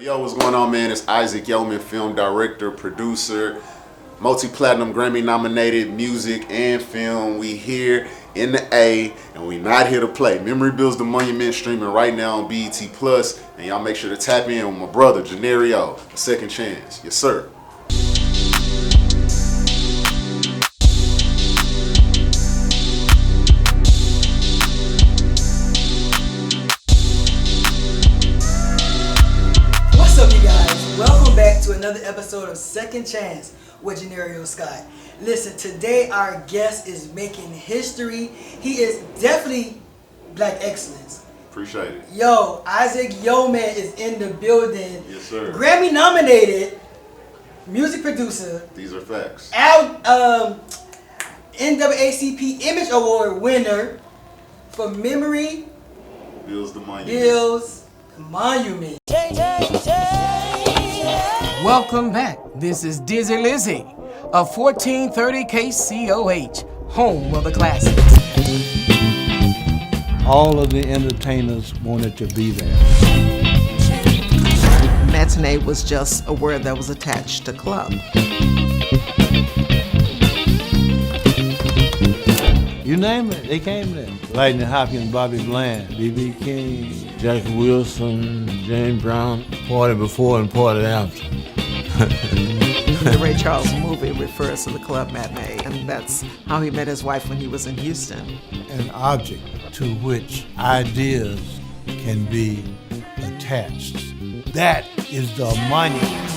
Yo, what's going on, man? It's Isaac Yowman, film director, producer, multi-platinum Grammy nominated music and film. We here in the A, and we not here to play. Memory Builds the Monument, streaming right now on BETPLUS, and y'all make sure to tap in with my brother Johneri'O, A Second Chance. Yes, sir. Welcome back to another episode of Second Chance with Johneri'O Scott. Listen, today our guest is making history. He is definitely Black excellence. Appreciate it. Yo, Isaac Yowman is in the building. Yes, sir. Grammy nominated music producer. These are facts. NAACP Image Award winner for Memory Builds the Monument. Builds the Monument. Welcome back. This is Dizzy Lizzy of 1430 KCOH, home of the classics. All of the entertainers wanted to be there. Matinee was just a word that was attached to club. You name it, they came there. Lightning Hopkins, Bobby Bland, B.B. King, Jackie Wilson, James Brown. Party before and party after. The Ray Charles movie refers to the club matinee, and that's how he met his wife when he was in Houston. An object to which ideas can be attached. That is the monument.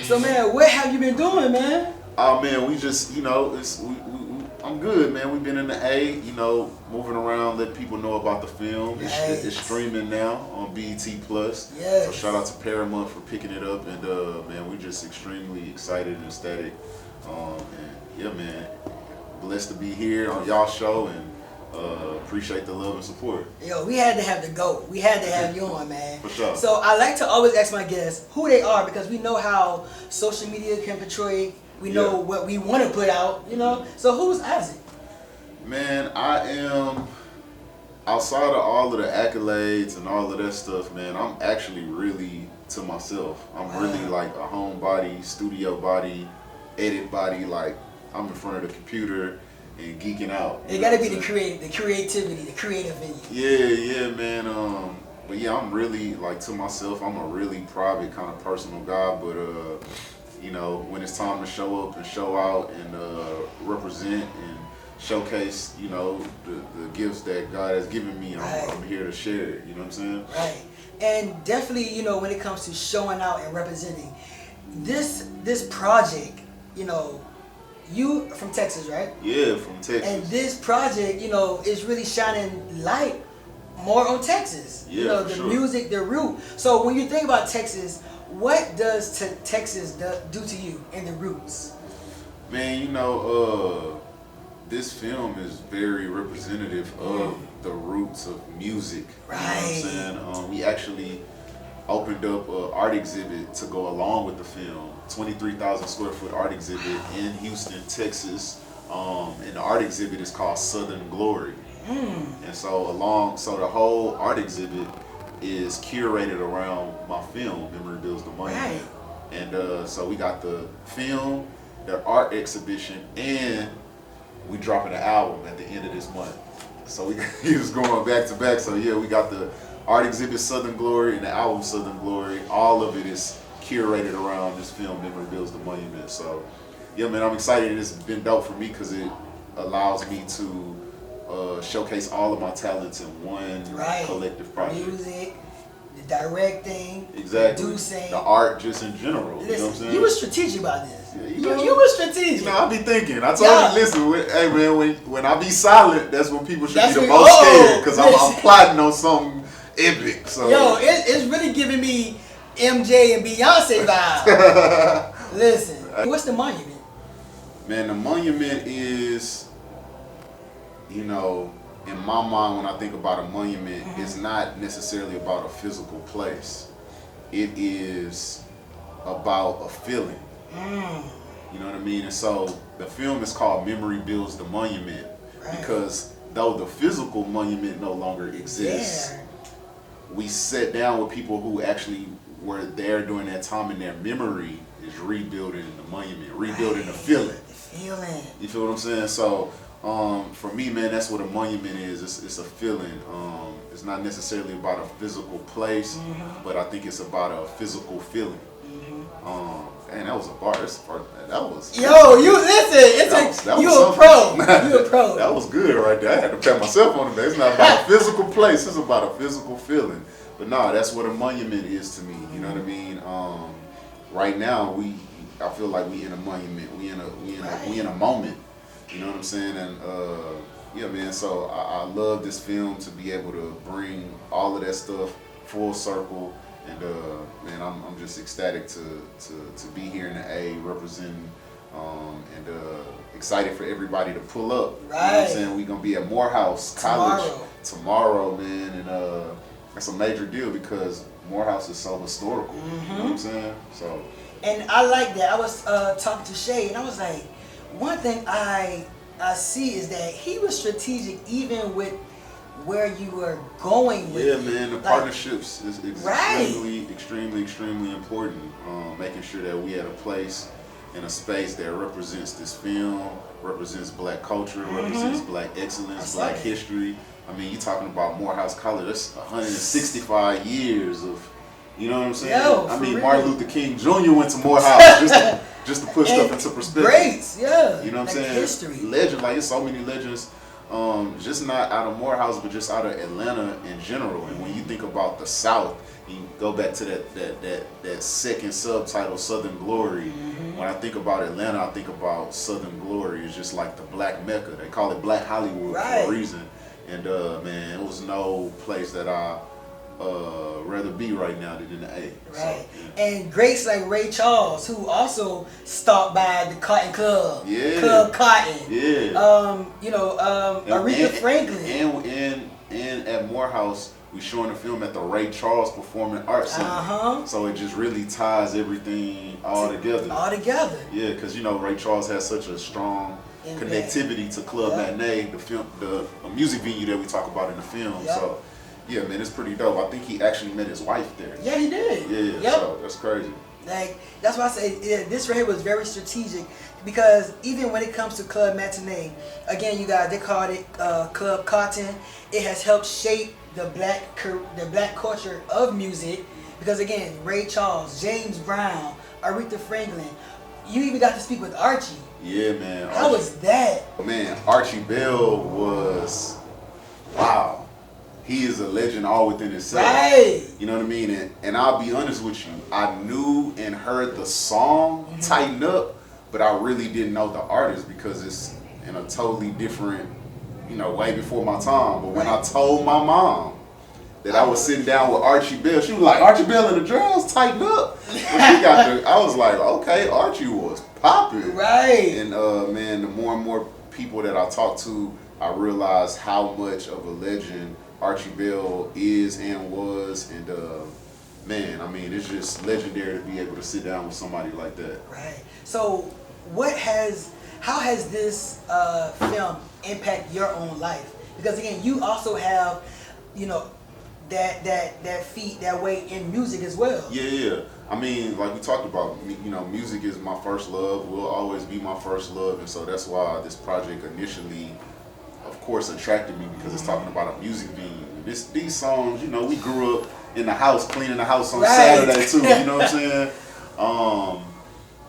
So man, what have you been doing, man? Oh man, we just, I'm good, man. We've been in the A, moving around, letting people know about the film. Yes. It's streaming now on BETPLUS. Yes. So shout out to Paramount for picking it up, and man, we're just extremely excited and ecstatic. And yeah, man, blessed to be here on y'all show, and appreciate the love and support. Yo, we had to have the GOAT. We had to have you on, man. For sure. So I like to always ask my guests who they are, because we know how social media can portray. We know what we want to put out, So who's Isaac? Man, I am, outside of all of the accolades and all of that stuff, man, I'm actually really to myself. I'm really like a homebody, studio body, edit body. Like, I'm in front of the computer and geeking out. It gotta be the creativity, the creative in you. Yeah, man. But yeah, I'm really like to myself. I'm a really private kind of personal guy, but when it's time to show up and show out and represent and showcase, the gifts that God has given me, I'm here to share it. You know what I'm saying? Right. And definitely, when it comes to showing out and representing, this project, you from Texas, right? Yeah, from Texas. And this project, is really shining light more on Texas. Yeah, the sure. music, the root. So when you think about Texas, what does Texas do to you and the roots? Man, this film is very representative of the roots of music. Right. You know what I'm saying? We actually opened up an art exhibit to go along with the film. 23,000 square foot art exhibit in Houston, Texas. And the art exhibit is called Southern Glory. And so the whole art exhibit is curated around my film, Memory Builds the Monument. Right. And so we got the film, the art exhibition, and we dropping an album at the end of this month. So we just going back to back. So yeah, we got the art exhibit Southern Glory and the album Southern Glory. All of it is curated around this film, Memory Builds the Monument. So yeah, man, I'm excited. It's been dope for me because it allows me to showcase all of my talents in one collective project. Music, the directing, exactly, producing, the art just in general. Listen, you know what I'm saying? You were strategic about this. Yeah, you were strategic. I be thinking. I told you, listen, hey man, when I be silent, that's when people should be the when, most scared, because I'm plotting on something epic. So yo, it's really giving me MJ and Beyonce vibes. Listen, what's the monument? Man, the monument is, in my mind, when I think about a monument, it's not necessarily about a physical place. It is about a feeling. You know what I mean? And so the film is called Memory Builds the Monument, because though the physical monument no longer exists, we sat down with people who actually were there during that time, and their memory is rebuilding the monument, rebuilding the feeling. The feeling. You feel what I'm saying? So for me, man, that's what a monument is. It's a feeling. It's not necessarily about a physical place, but I think it's about a physical feeling. And that was a bar. That was. Yo, you listen. You a pro. You a pro. That was good right there. I had to pat myself on the back. It's not about a physical place. It's about a physical feeling. But nah, that's what a monument is to me. You know what I mean? Right now, I feel like we in a monument. We in a moment. You know what I'm saying? And yeah, man. So I love this film to be able to bring all of that stuff full circle. And man, I'm just ecstatic to be here in the A representing, and excited for everybody to pull up. Right. You know what I'm saying? We're gonna be at Morehouse College tomorrow, man, and that's a major deal because Morehouse is so historical. You know what I'm saying? So. And I like that. I was talking to Shay, and I was like, one thing I see is that he was strategic even with where you were going with it. Man, the partnerships is extremely important. Making sure that we had a place and a space that represents this film, represents black culture, represents black excellence, black history. I mean, you're talking about Morehouse College. That's 165 years of, you know what I'm saying? I mean, Martin Luther King Jr. went to Morehouse just to put stuff into perspective. Great, You know what I'm saying? History. Legend, like there's so many legends. Just not out of Morehouse, but just out of Atlanta in general. And when you think about the South, you go back to that second subtitle, Southern Glory. When I think about Atlanta, I think about Southern Glory. It's just like the Black Mecca. They call it Black Hollywood for a reason. And man, it was no place that I rather be right now than in the A. Right. So, And greats like Ray Charles, who also stopped by the Cotton Club. Club Cotton. Aretha Franklin. And at Morehouse, we showing the film at the Ray Charles Performing Arts Center. So it just really ties everything all together. Yeah, because Ray Charles has such a strong connectivity to Club Matinee, the music venue that we talk about in the film. So yeah, man, it's pretty dope. I think he actually met his wife there. Yeah, he did. Yeah, so that's crazy. Like, that's why I say this right here was very strategic, because even when it comes to Club Matinee, again, you guys, they called it Club Cotton. It has helped shape the black culture of music, because again, Ray Charles, James Brown, Aretha Franklin, you even got to speak with Archie. Yeah, man. How was that? Man, Archie Bell was, wow. He is a legend all within himself. Right. You know what I mean? And I'll be honest with you, I knew and heard the song Tighten Up, but I really didn't know the artist because it's in a totally different, way before my time. But when I told my mom that I was sitting down with Archie Bell, she was like, Archie Bell and the Drums, Tighten Up. I was like, okay, Archie was popping. Right. And man, the more and more people that I talk to, I realized how much of a legend Archie Bell is and was, and man, I mean, it's just legendary to be able to sit down with somebody like that. Right. So, how has this film impact your own life? Because again, you also have, that feat, that way in music as well. Yeah. I mean, like we talked about, music is my first love, will always be my first love, and so that's why this project initially, of course, attracted me, because it's talking about a music venue. These songs, we grew up in the house, cleaning the house on Saturday too, you know what I'm saying?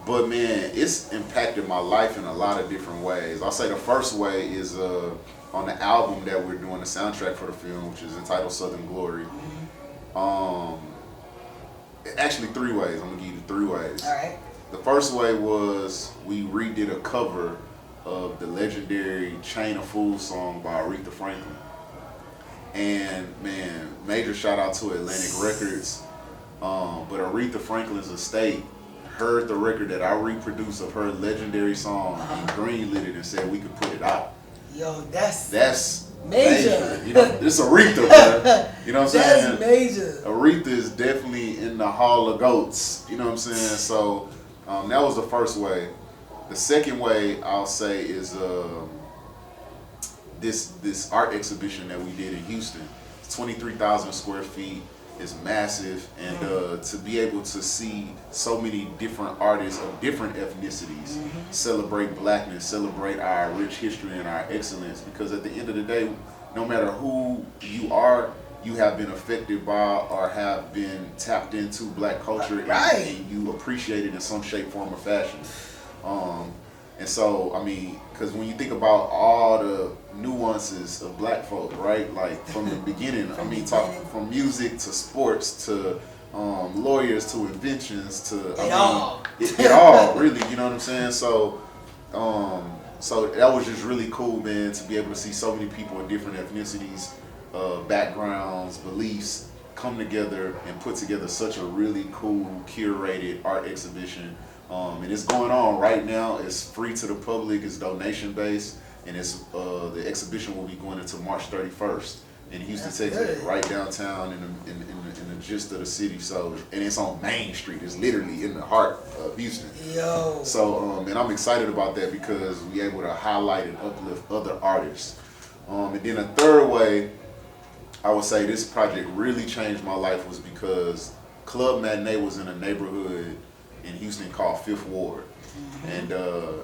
But man, it's impacted my life in a lot of different ways. I'll say the first way is on the album that we're doing, the soundtrack for the film, which is entitled Southern Glory. Actually 3 ways. I'm gonna give you 3 ways. All right. The first way was we redid a cover of the legendary Chain of Fools song by Aretha Franklin. And man, major shout out to Atlantic Records. But Aretha Franklin's estate heard the record that I reproduced of her legendary song and greenlit it and said we could put it out. Yo, that's major. It's Aretha, man. You know what I'm saying? That's major. Aretha is definitely in the Hall of Goats. You know what I'm saying? So that was the first way. The second way I'll say is this art exhibition that we did in Houston. It's 23,000 square feet. It's massive, and to be able to see so many different artists of different ethnicities celebrate blackness, celebrate our rich history and our excellence, because at the end of the day, no matter who you are, you have been affected by or have been tapped into black culture, and you appreciate it in some shape, form, or fashion. And so, I mean, because when you think about all the nuances of black folk, right? Like from the beginning, I mean, talking from music to sports to lawyers to inventions to it all really, you know what I'm saying? So, so that was just really cool, man, to be able to see so many people in different ethnicities, backgrounds, beliefs come together and put together such a really cool curated art exhibition. And it's going on right now. It's free to the public. It's donation based, and it's the exhibition will be going into March 31st in Houston, Texas, right downtown in the gist of the city. So, and it's on Main Street. It's literally in the heart of Houston. Yo. So, and I'm excited about that because we're able to highlight and uplift other artists. And then a third way, I would say this project really changed my life was because Club Matinee was in a neighborhood in Houston called Fifth Ward. And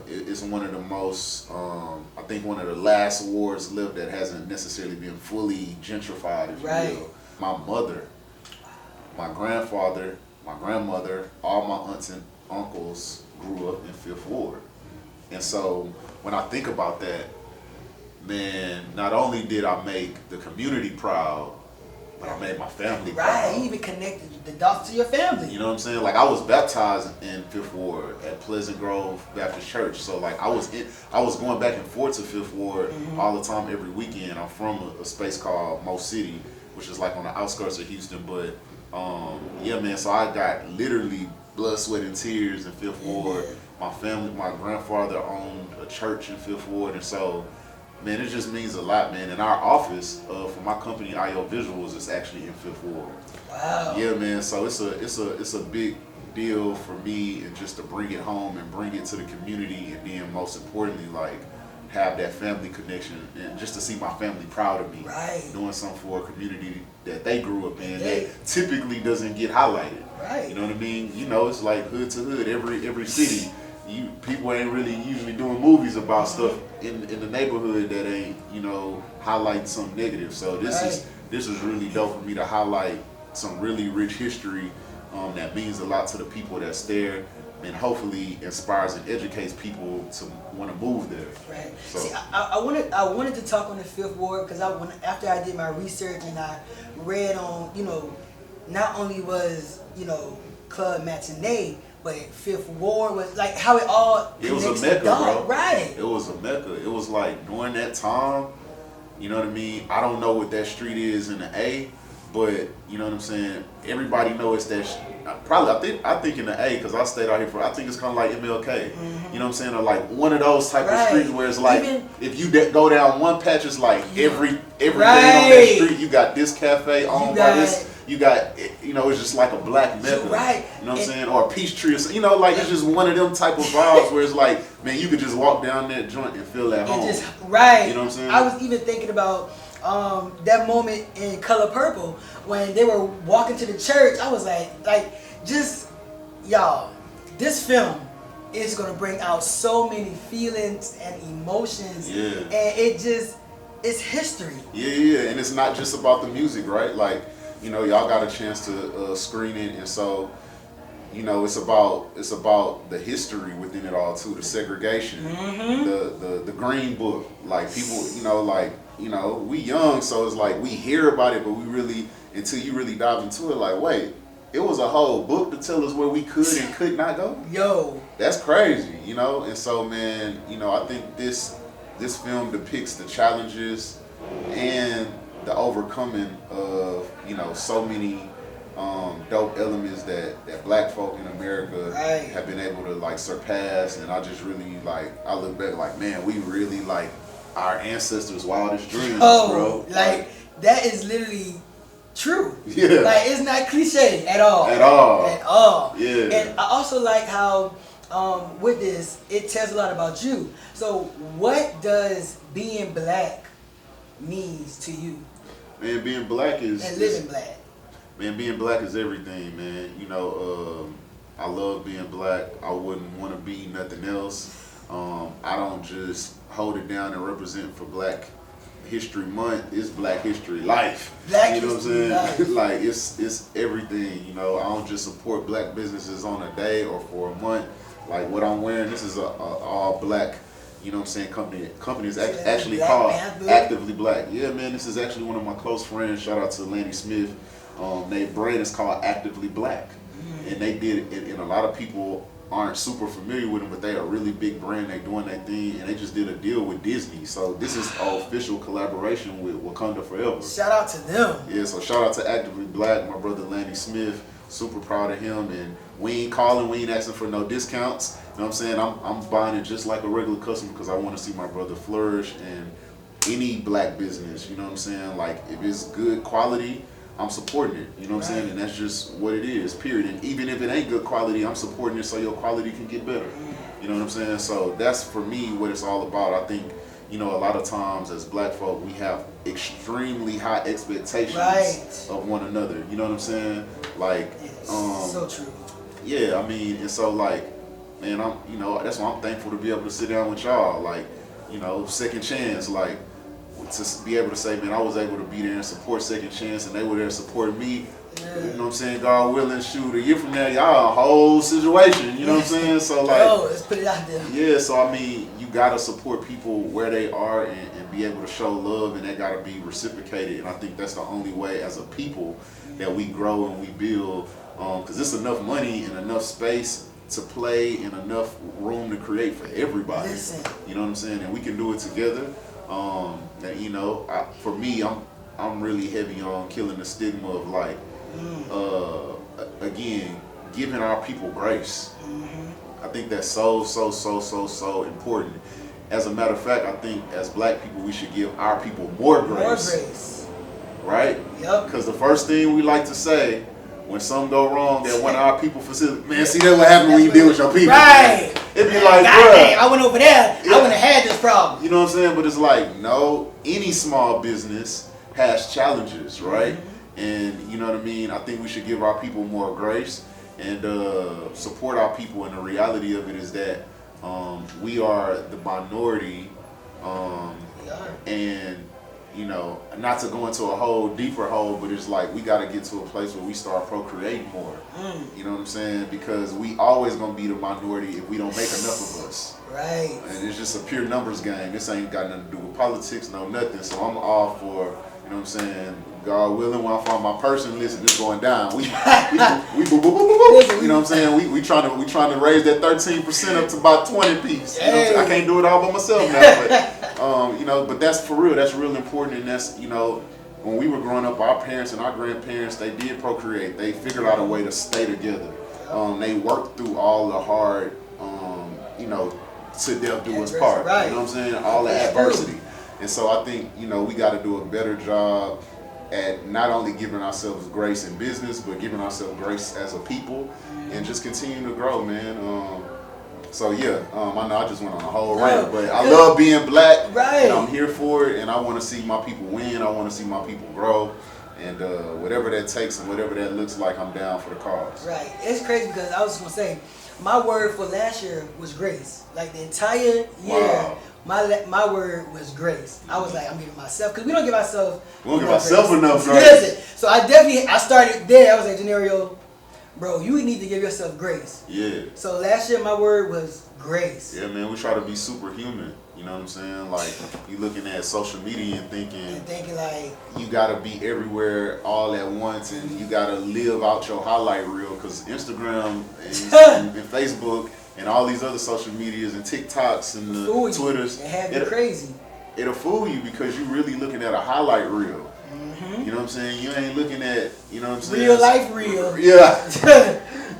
it's one of the most, I think one of the last wards left that hasn't necessarily been fully gentrified, if you will. My mother, my grandfather, my grandmother, all my aunts and uncles grew up in Fifth Ward. And so when I think about that, man, not only did I make the community proud, but I made my family proud. You even connected the dots to your family. You know what I'm saying? Like I was baptized in Fifth Ward at Pleasant Grove Baptist Church. So like I was going back and forth to Fifth Ward all the time every weekend. I'm from a space called Mo City, which is like on the outskirts of Houston. But yeah, man. So I got literally blood, sweat, and tears in Fifth Ward. My family, my grandfather owned a church in Fifth Ward, and so. Man, it just means a lot, man. And our office for my company, IO Visuals, is actually in Fifth Ward. Wow. Yeah, man. So it's a big deal for me, and just to bring it home and bring it to the community, and then most importantly, like have that family connection, and just to see my family proud of me, doing something for a community that they grew up in that typically doesn't get highlighted. You know what I mean? You know, it's like hood to hood, every city. People ain't really usually doing movies about stuff in the neighborhood that ain't, you know, highlighting something negative. So this is really dope for me to highlight some really rich history that means a lot to the people that's there, and hopefully inspires and educates people to want to move there. So. See, I wanted to talk on the Fifth Ward because after I did my research and I read on, you know, not only was, you know, Club Matinee, but Fifth Ward was like how it all it was a mecca, bro. Right. It was a mecca. It was like during that time, you know what I mean? I don't know what that street is in the A, but you know what I'm saying? Everybody knows it's that probably I think in the A, because I stayed out here I think it's kind of like MLK. You know what I'm saying? Or like one of those type of streets where it's like if you go down one patch, it's like every day on that street you got this cafe owned by this. You got, you know, it's just like a black mecca. You know what I'm saying? Or a Peachtree or something. You know, like it's just one of them type of vibes where it's like, man, you could just walk down that joint and feel at home. You know what I'm saying? I was even thinking about that moment in Color Purple when they were walking to the church. I was like, just, y'all, this film is going to bring out so many feelings and emotions. And it's history. Yeah. And it's not just about the music, right? Like, you know, y'all got a chance to screen it, and so, you know, it's about the history within it all too, the segregation, the Green Book. Like people, you know, we young, so it's like we hear about it, but we really, until you really dive into it, like, wait, it was a whole book to tell us where we could and could not go. Yo, that's crazy, you know. And so, man, you know, I think this film depicts the challenges and the overcoming of, you know, so many dope elements that black folk in America have been able to like surpass. And I just really I look back like, man, we really like our ancestors' wildest dreams, bro. Like that is literally true. Yeah. Like it's not cliche at all. At all. At all. Yeah. And I also like how with this it tells a lot about you. So what does being black means to you Man, being black is and living black. Man, being black is everything, man. You know, I love being black. I wouldn't want to be nothing else. I don't just hold it down and represent for Black History Month. It's Black History Life. Black you know History what I'm saying? Life. Like it's everything. You know, I don't just support black businesses on a day or for a month. Like what I'm wearing, this is a all black. You know what I'm saying? Company is actually Black called Panther. Actively Black. Yeah, man, this is actually one of my close friends. Shout out to Lanny Smith. Their brand is called Actively Black, and they did it. And a lot of people aren't super familiar with them, but they are a really big brand. They doing their thing, and they just did a deal with Disney. So this is an official collaboration with Wakanda Forever. Shout out to them. Yeah, so shout out to Actively Black, my brother Lanny Smith. Super proud of him, and we ain't calling, we ain't asking for no discounts. You know what I'm saying? I'm buying it just like a regular customer because I want to see my brother flourish, and any black business, you know what I'm saying? Like if it's good quality, I'm supporting it. You know what I'm saying? And that's just what it is, period. And even if it ain't good quality, I'm supporting it so your quality can get better. You know what I'm saying? So that's for me what it's all about. I think, you know, a lot of times as black folk, we have extremely high expectations of one another. You know what I'm saying? Like, So true. yeah, I mean, and so like, man, you know, that's why I'm thankful to be able to sit down with y'all. Like, you know, Second Chance, like, to be able to say, man, I was able to be there and support Second Chance, and they were there to support me. Yeah. You know what I'm saying? God willing, shoot, a year from now, y'all a whole situation. You know what I'm saying? So like, let's put it out there. yeah. So I mean, you gotta support people where they are and be able to show love, and that gotta be reciprocated. And I think that's the only way as a people that we grow and we build. Because there's enough money and enough space to play and enough room to create for everybody. Listen. You know what I'm saying? And we can do it together. And you know, for me, I'm really heavy on killing the stigma of like, again, giving our people grace. I think that's so important. As a matter of fact, I think as black people, we should give our people more grace. More grace. Right? Yep. Because the first thing we like to say when something go wrong at one of our people facilities, man, see that's what happened when you deal with your people. Right. It'd be like, God bruh, dang, I went over there, I wouldn't have had this problem. you know what I'm saying? But it's like, no, any small business has challenges, right? And you know what I mean? I think we should give our people more grace and support our people. And the reality of it is that we are the minority, and you know, not to go into a whole deeper hole, but it's like we got to get to a place where we start procreating more. You know what I'm saying? Because we always gonna be the minority if we don't make enough of us. Right. And it's just a pure numbers game. This ain't got nothing to do with politics, no nothing. So I'm all for, you know what I'm saying, God willing, when I find my person, listen, this going down. We boo, boo, boo, boo, boo. You know what I'm saying? We trying to raise that 13% up to about 20 piece. You know what I'm saying? I can't do it all by myself now, but you know, but that's for real. That's real important, and that's, you know, when we were growing up, our parents and our grandparents, they did procreate. They figured out a way to stay together. They worked through all the hard, you know, to death do us part. Right. You know what I'm saying? All the adversity. And so I think, you know, we got to do a better job at not only giving ourselves grace in business, but giving ourselves grace as a people, and just continue to grow, man. So yeah, I know I just went on a whole rant, but I love being black, and I'm here for it, and I want to see my people win. I want to see my people grow, and whatever that takes and whatever that looks like, I'm down for the cause. Right. It's crazy because I was just gonna say, my word for last year was grace. Like the entire year, my word was grace. I was like, I'm giving myself, because we don't give ourselves. We don't give ourselves enough grace. Listen, so I started there. I was like, Johneri'O, bro, you need to give yourself grace. Yeah. So last year, my word was grace. Yeah, man, we try to be superhuman. You know what I'm saying? Like, you looking at social media and thinking like, you gotta be everywhere all at once, and you gotta live out your highlight reel, because Instagram and Facebook and all these other social medias and TikToks and the Twitters, it have you crazy. It'll fool you because you really looking at a highlight reel. You know what I'm saying? You ain't looking at, you know what I'm saying? Real life reel. Yeah.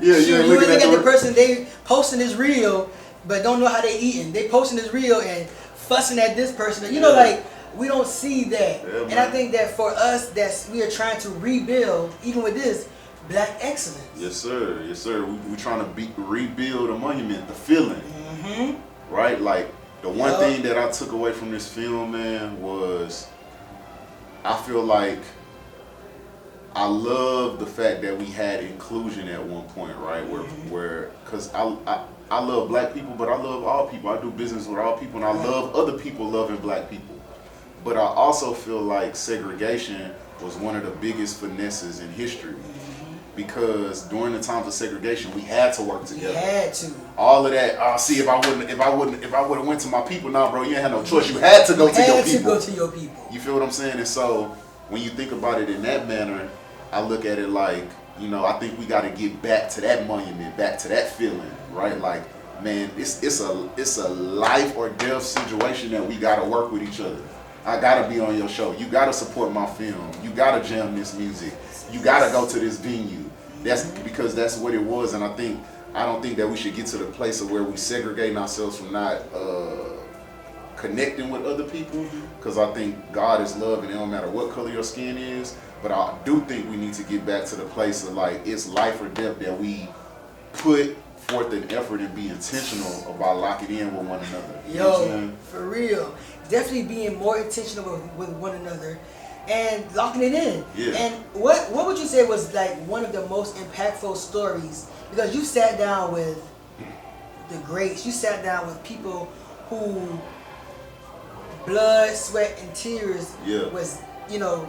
Yeah, you ain't looking at the person they posting this reel, but don't know how they eating. They posting this reel and fussing at this person. You know, like, we don't see that. Yeah, and I think that for us, we are trying to rebuild, even with this, black excellence. Yes, sir. Yes, sir. We trying to rebuild a monument, the feeling. Right? Like, the one thing that I took away from this film, man, was I feel like I love the fact that we had inclusion at one point, right? Where, because I love black people, but I love all people. I do business with all people, and I love other people loving black people. But I also feel like segregation was one of the biggest finesses in history, because during the times of segregation, we had to work together. You had to. All of that. See, if I would have went to my people, nah, bro, you ain't had no choice. You had to go to your people. Go to your people. You feel what I'm saying? And so when you think about it in that manner, I look at it like, you know, I think we got to get back to that monument, back to that feeling, right? Like, man, it's a life or death situation that we got to work with each other. I got to be on your show. You got to support my film. You got to jam this music. You got to go to this venue. That's because that's what it was. And I don't think that we should get to the place of where we segregating ourselves from not connecting with other people, because I think God is love and it don't matter what color your skin is. But I do think we need to get back to the place of like, it's life or death that we put forth an effort and be intentional about locking in with one another. You know what I'm saying? For real. Definitely being more intentional with one another and locking it in. Yeah. And what would you say was like one of the most impactful stories? Because you sat down with the greats, you sat down with people who blood, sweat, and tears was, you know,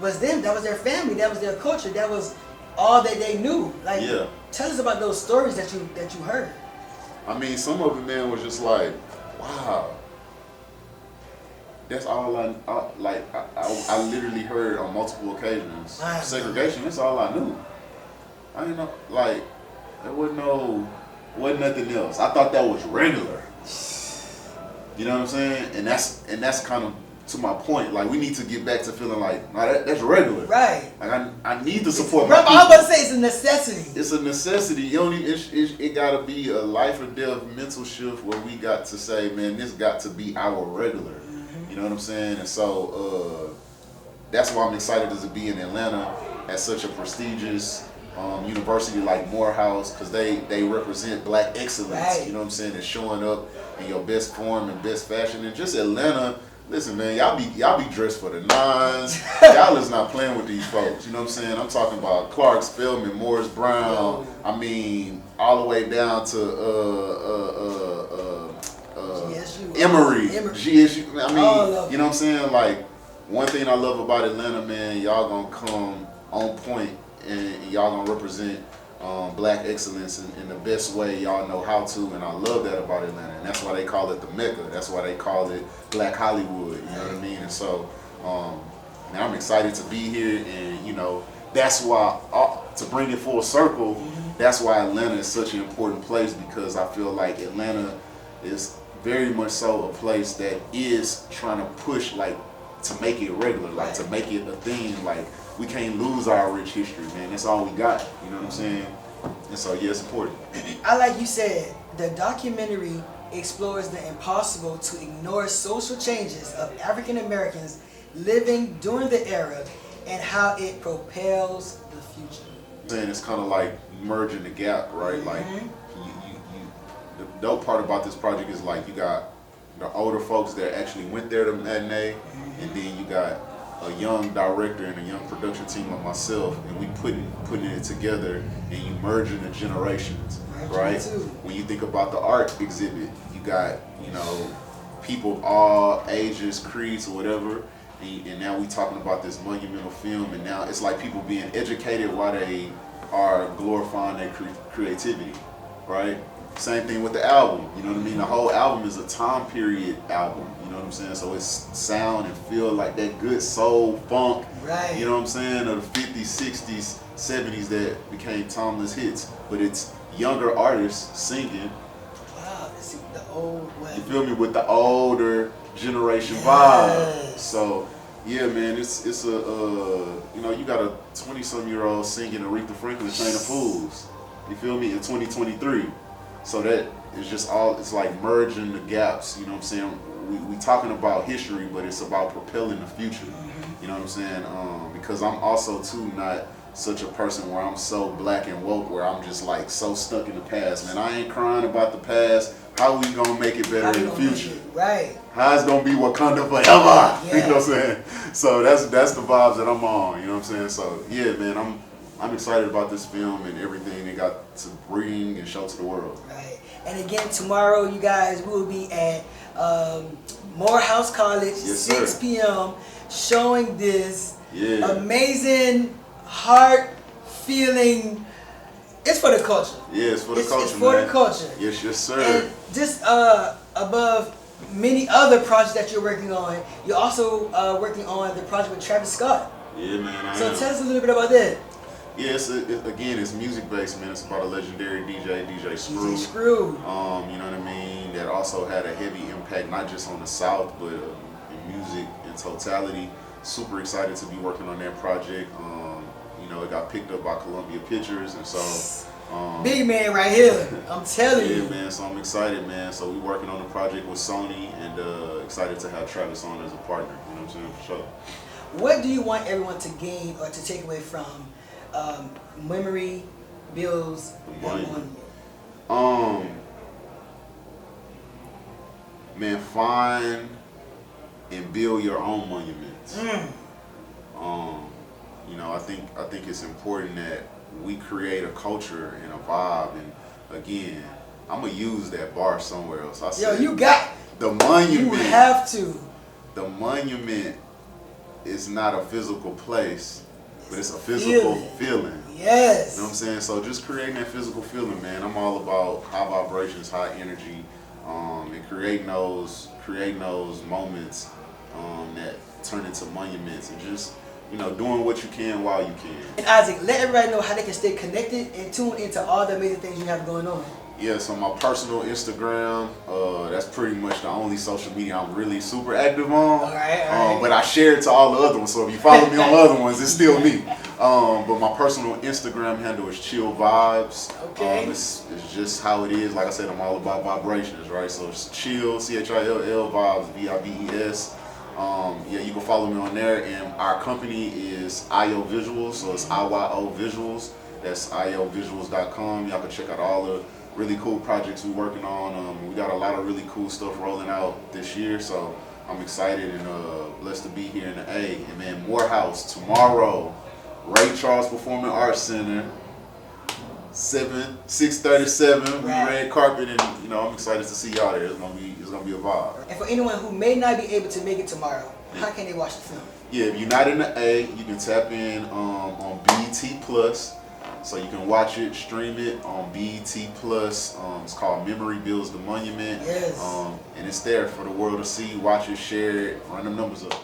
was them. That was their family. That was their culture. That was all that they knew. Like, tell us about those stories that you heard. I mean, some of it, man, was just like, wow. That's all I literally heard on multiple occasions. Segregation, that's all I knew. I didn't know, like, there wasn't nothing else. I thought that was regular. You know what I'm saying? And that's kind of to my point. Like, we need to get back to feeling like, nah, that's regular. Right. Like, I need to support my people. I was about to say it's a necessity. It's a necessity. You don't need, it gotta be a life or death mental shift where we got to say, man, this got to be our regular. You know what I'm saying? And so that's why I'm excited to be in Atlanta at such a prestigious university like Morehouse, because they represent black excellence. Right. You know what I'm saying? And showing up in your best form and best fashion. And just Atlanta, listen, man, y'all be dressed for the nines. Y'all is not playing with these folks. You know what I'm saying? I'm talking about Clark, Spelman, Morris Brown. I mean, all the way down to Emory, GSU. I mean, you know what I'm saying? Like, one thing I love about Atlanta, man, y'all gonna come on point and y'all gonna represent black excellence in the best way y'all know how to, and I love that about Atlanta. And that's why they call it the Mecca. That's why they call it Black Hollywood. You know what I mean? And so, man, I'm excited to be here, and you know, that's why to bring it full circle. That's why Atlanta is such an important place, because I feel like Atlanta is very much so a place that is trying to push, like, to make it regular, like to make it a thing. Like, we can't lose our rich history, man. That's all we got. You know what I'm saying? And so, yeah, it's important. I like you said, the documentary explores the impossible to ignore social changes of African Americans living during the era and how it propels the future. Saying it's kind of like merging the gap, right? Like, the dope part about this project is, like, you got the older folks that actually went there to matinee, and then you got a young director and a young production team like myself, and we putting it together, and you merging the generations, right? When you think about the art exhibit, you got, you know, people of all ages, creeds, or whatever, and now we talking about this monumental film, and now it's like people being educated while they are glorifying their creativity, right? Same thing with the album, you know what I mean? The whole album is a time period album, you know what I'm saying? So it's sound and feel like that good soul funk, right? You know what I'm saying? Of the 50s, 60s, 70s that became timeless hits, but it's younger artists singing. Wow, it's the old way. You feel me? With the older generation vibe. So yeah, man, it's a you know, you got a 20-some-year-old singing Aretha Franklin Chain of Fools. You feel me? In 2023. So that is just all, it's like merging the gaps, you know what I'm saying? We talking about history, but it's about propelling the future, you know what I'm saying? Because I'm also too not such a person where I'm so black and woke, where I'm just like so stuck in the past. Man, I ain't crying about the past, how we gonna make it How better we in the gonna make future. it? Right. How it's gonna be Wakanda forever. Yeah. You know what I'm saying? So that's the vibes that I'm on. You know what I'm saying? So yeah, man, I'm excited about this film and everything they got to bring and show to the world. Right. And again, tomorrow, you guys will be at Morehouse College, Yes, 6 sir. p.m., showing this Yeah. amazing, heart-feeling. It's for the culture. Yeah, it's for the culture, It's for man. the culture. Yes, yes, sir. And just above many other projects that you're working on, you're also working on the project with Travis Scott. Yeah, man. I So am. tell us a little bit about that. Yeah, again, it's music based, man. It's about a legendary DJ Screw. DJ Screw. You know what I mean? That also had a heavy impact, not just on the South, but in music in totality. Super excited to be working on that project. You know, it got picked up by Columbia Pictures, and so Big man right here. I'm telling yeah, you. man. So I'm excited, man. So we working on the project with Sony, and excited to have Travis on as a partner. You know what I'm saying? For sure. What do you want everyone to gain or to take away from Memory Builds the Monument? Man, find and build your own monuments. You know, I think it's important that we create a culture and a vibe. And again, I'm gonna use that bar somewhere else. I Yo, said, you got. the monument. You have to. The monument is not a physical place, but it's a physical feeling. Yes. You know what I'm saying? So just creating that physical feeling, man. I'm all about high vibrations, high energy, and creating those moments that turn into monuments, and just, you know, doing what you can while you can. And Isaac, let everybody know how they can stay connected and tune into all the amazing things you have going on. Yeah, so my personal Instagram, that's pretty much the only social media I'm really super active on. All right. But I share it to all the other ones, so if you follow me on the other ones, it's still me. But my personal Instagram handle is Chill Vibes. Okay. It's just how it is. Like I said, I'm all about vibrations, right? So it's Chill, CHILL, Vibes, VIBES. Yeah, you can follow me on there. And our company is IO Visuals, so it's IYO Visuals. That's IOVisuals.com. Y'all can check out all the really cool projects we're working on. We got a lot of really cool stuff rolling out this year, so I'm excited and blessed to be here in the A. And man, Morehouse tomorrow, Ray Charles Performing Arts Center, 6:37. We red carpet, and you know I'm excited to see y'all there. It's gonna be a vibe. And for anyone who may not be able to make it tomorrow, how can they watch the film? Yeah, if you're not in the A, you can tap in on BETPLUS. So you can watch it, stream it on BETPLUS. It's called Memory Builds the Monument. Yes. And it's there for the world to see. Watch it, share it, run them numbers up.